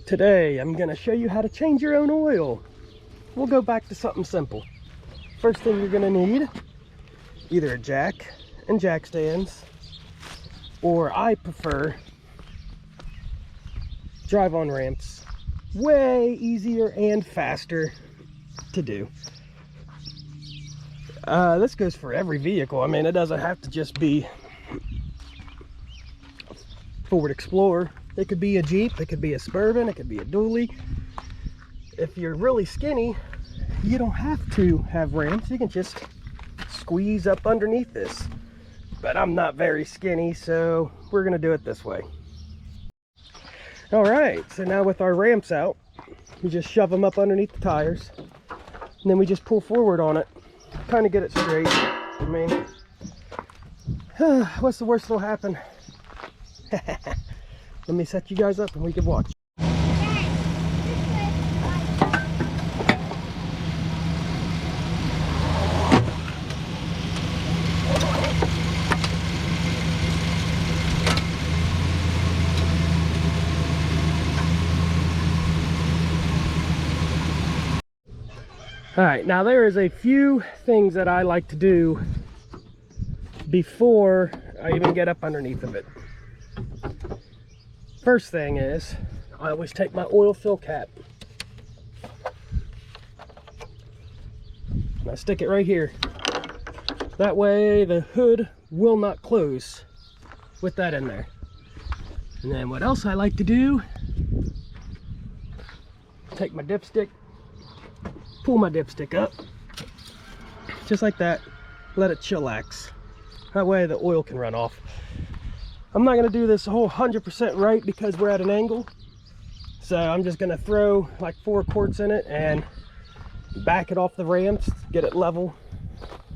Today I'm going to show you how to change your own oil. We'll go back to something simple. First thing you're going to need, either a jack and jack stands, or I prefer drive-on ramps. Way easier and faster to do. This goes for every vehicle. I mean, it doesn't have to just be Ford Explorer. It could be a Jeep, it could be a Suburban, it could be a dually. If you're really skinny, you don't have to have ramps. You can just squeeze up underneath this. But I'm not very skinny, so we're gonna do it this way. All right, so now with our ramps out, we just shove them up underneath the tires, and then we just pull forward on it, kind of get it straight. I mean, what's the worst that'll happen? Let me set you guys up and we can watch. All right, now there is a few things that I like to do before I even get up underneath of it. First thing is, I always take my oil fill cap and I stick it right here. That way the hood will not close with that in there. And then what else I like to do, take my dipstick, pull my dipstick up, just like that, let it chillax. That way the oil can run off. I'm not gonna do this whole 100% right because we're at an angle. So I'm just gonna throw like 4 quarts in it and back it off the ramps, get it level,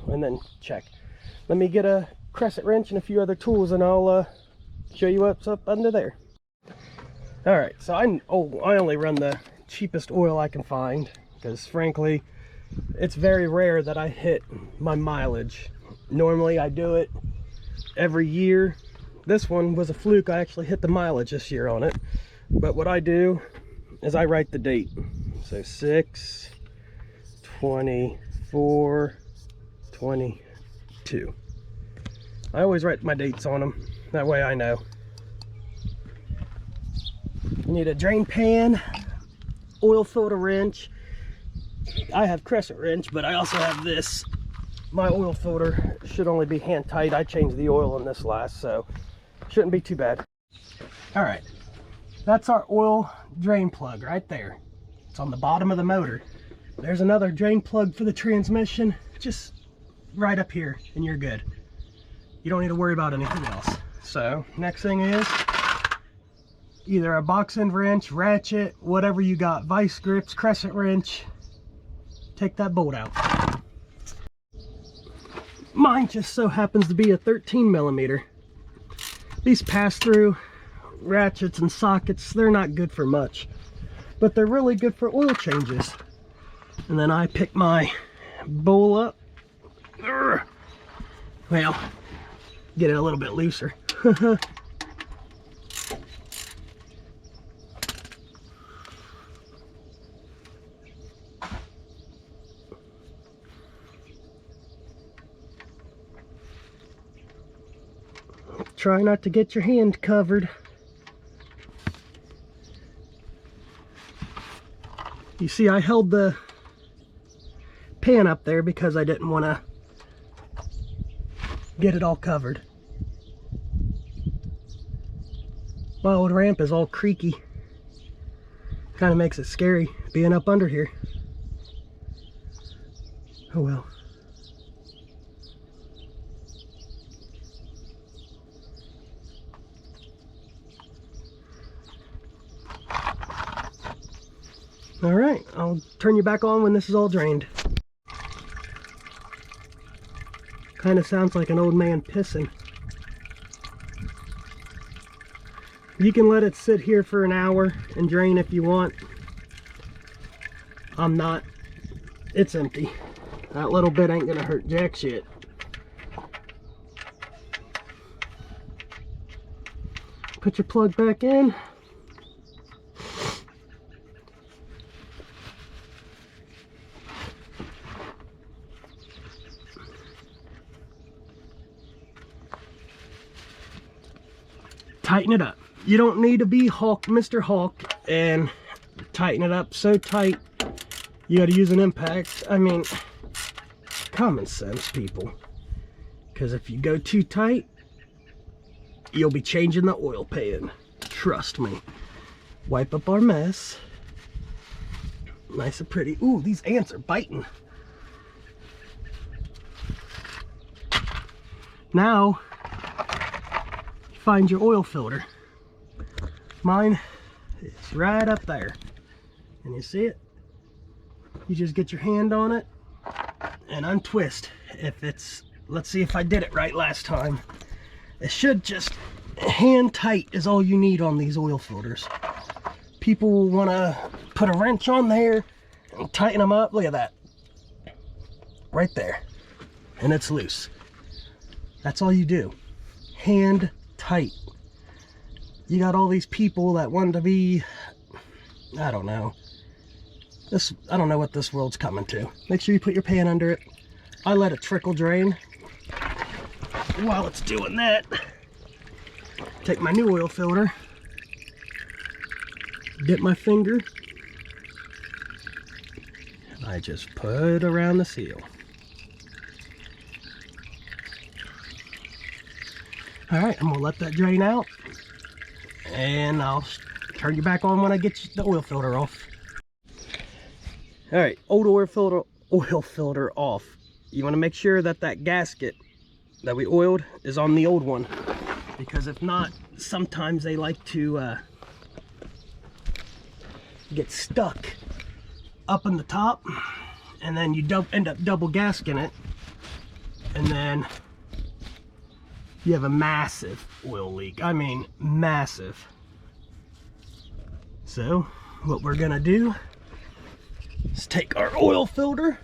and then check. Let me get a crescent wrench and a few other tools and I'll show you what's up under there. All right, so I only run the cheapest oil I can find because frankly, it's very rare that I hit my mileage. Normally I do it every year. This one was a fluke. I actually hit the mileage this year on it. But what I do is I write the date. So 6, 24, 22. I always write my dates on them. That way I know. You need a drain pan, oil filter wrench. I have crescent wrench, but I also have this. My oil filter should only be hand tight. I changed the oil in this last, so shouldn't be too bad. All right, that's our oil drain plug right there. It's on the bottom of the motor. There's another drain plug for the transmission, just right up here, and you're good. You don't need to worry about anything else. So next thing is either a box end wrench, ratchet, whatever you got, vice grips, crescent wrench. Take that bolt out. Mine just so happens to be a 13mm. These pass-through ratchets and sockets, they're not good for much, but they're really good for oil changes. And then I pick my bowl up. Well, get it a little bit looser. Try not to get your hand covered. You see, I held the pan up there because I didn't want to get it all covered. My old ramp is all creaky. Kind of makes it scary being up under here. Oh well. All right, I'll turn you back on when this is all drained. Kind of sounds like an old man pissing. You can let it sit here for an hour and drain if you want. I'm not. It's empty. That little bit ain't gonna hurt jack shit. Put your plug back in. tighten it up. You don't need to be Hulk, Mr. Hulk, and tighten it up so tight you got to use an impact. I mean, common sense, people. Because if you go too tight, you'll be changing the oil pan. Trust me. Wipe up our mess. Nice and pretty. Ooh, these ants are biting. Now, find your oil filter. Mine is right up there. And you see it? You just get your hand on it and untwist. If it's, let's see if I did it right last time. It should just, hand tight is all you need on these oil filters. People want to put a wrench on there and tighten them up. Look at that. Right there. And it's loose. That's all you do. Hand tight. You got all these people that want to be, I don't know. I don't know what this world's coming to. Make sure you put your pan under it. I let it trickle drain. While it's doing that, take my new oil filter, dip my finger, and I just put around the seal. Alright, I'm going to let that drain out, and I'll turn you back on when I get the oil filter off. Alright, old oil filter off. You want to make sure that that gasket that we oiled is on the old one, because if not, sometimes they like to get stuck up in the top, and then you end up double gasking it, and then you have a massive oil leak. I mean, massive. So what we're gonna do is take our oil filter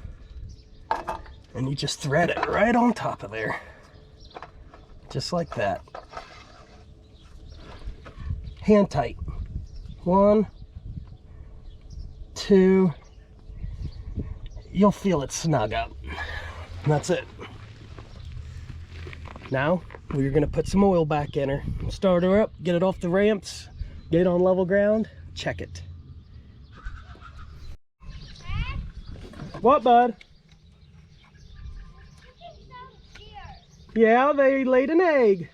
and you just thread it right on top of there, just like that. Hand tight. 1, 2. You'll feel it snug up. And that's it. Now we're gonna put some oil back in her. Start her up, get it off the ramps, get it on level ground, check it. What, bud? Yeah, they laid an egg.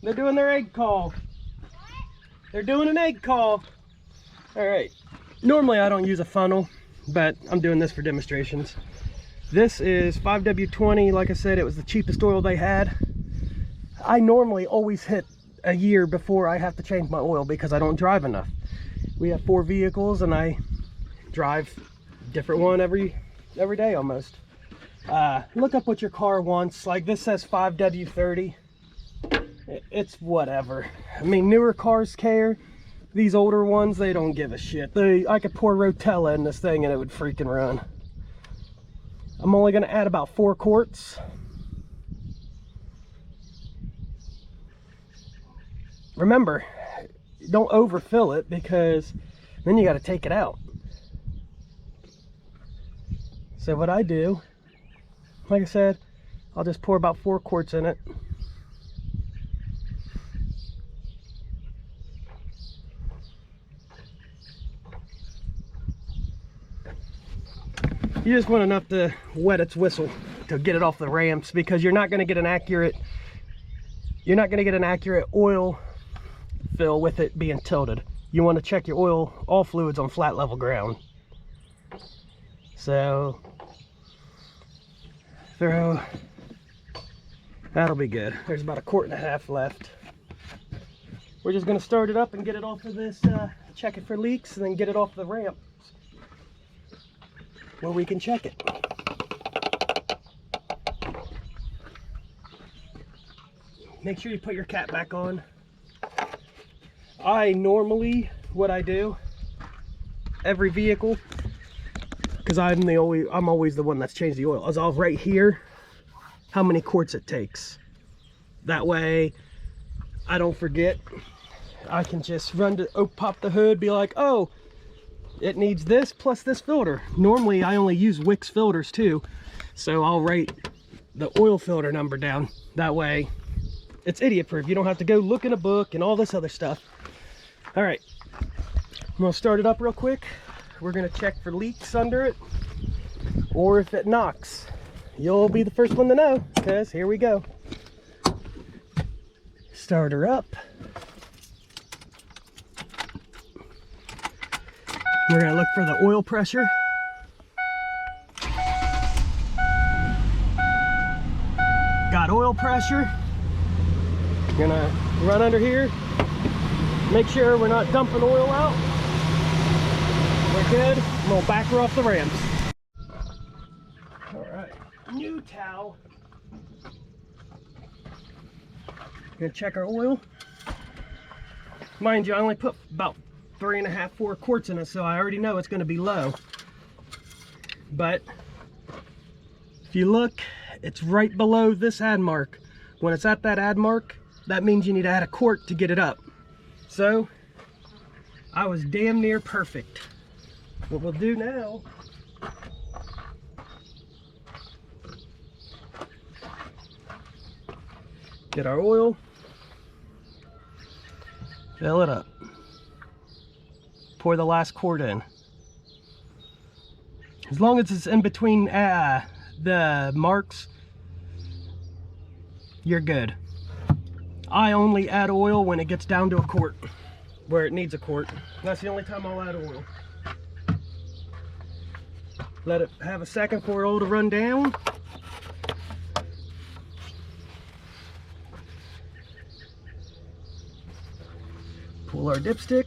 They're doing their egg call. They're doing an egg call. All right. Normally I don't use a funnel, but I'm doing this for demonstrations. This is 5W20. Like I said, it was the cheapest oil they had. I normally always hit a year before I have to change my oil because I don't drive enough. We have 4 vehicles and I drive a different one every day almost. Look up what your car wants. Like this says 5W30. It's whatever. I mean, newer cars care. These older ones, they don't give a shit. I could pour Rotella in this thing and it would freaking run. I'm only going to add about 4 quarts. Remember, don't overfill it because then you got to take it out. So what I do, like I said, I'll just pour about 4 quarts in it. You just want enough to wet its whistle to get it off the ramps, because you're not going to get an accurate oil fill with it being tilted. You want to check your all fluids on flat level ground. So that'll be good. There's about 1.5 quarts left. We're just going to start it up and get it off of this, check it for leaks, and then get it off the ramp where we can check it. Make sure you put your cap back on. What I do, every vehicle, because I'm always the one that's changed the oil, is I'll write here how many quarts it takes. That way I don't forget. I can just pop the hood, be like, oh, it needs this plus this filter. Normally I only use Wix filters too, so I'll write the oil filter number down. That way It's idiot proof. You don't have to go look in a book and all this other stuff. All right, I'm gonna start it up real quick. We're gonna check for leaks under it, or if it knocks. You'll be the first one to know, because here we go. Start her up. We're gonna look for the oil pressure. Got oil pressure. Gonna run under here. Make sure we're not dumping oil out. We're good. I'm gonna back her off the ramps. All right, new towel. Gonna check our oil. Mind you, I only put about 3.5, 4 quarts in it, so I already know it's gonna be low. But if you look, it's right below this add mark. When it's at that add mark, that means you need to add a quart to get it up. So I was damn near perfect. What we'll do now, get our oil, fill it up, pour the last quart in. As long as it's in between the marks, you're good. I only add oil when it gets down to a quart, where it needs a quart. That's the only time I'll add oil. Let it have a second for oil to run down. Pull our dipstick.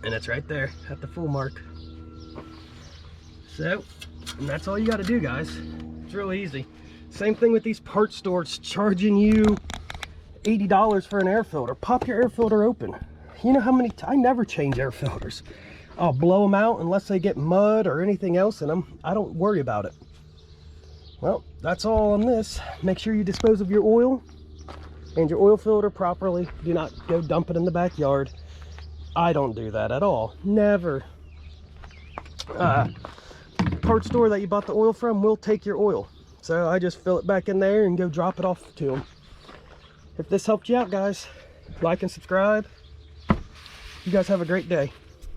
And it's right there at the full mark. So, and that's all you got to do, guys. It's really easy. Same thing with these parts stores charging you $80 for an air filter. Pop your air filter open. You know how many I never change air filters. I'll blow them out unless they get mud or anything else in them. I don't worry about it. Well, that's all on this. Make sure you dispose of your oil and your oil filter properly. Do not go dump it in the backyard. I don't do that at all. Never. Parts store that you bought the oil from will take your oil. So I just fill it back in there and go drop it off to them. If this helped you out, guys, like and subscribe. You guys have a great day.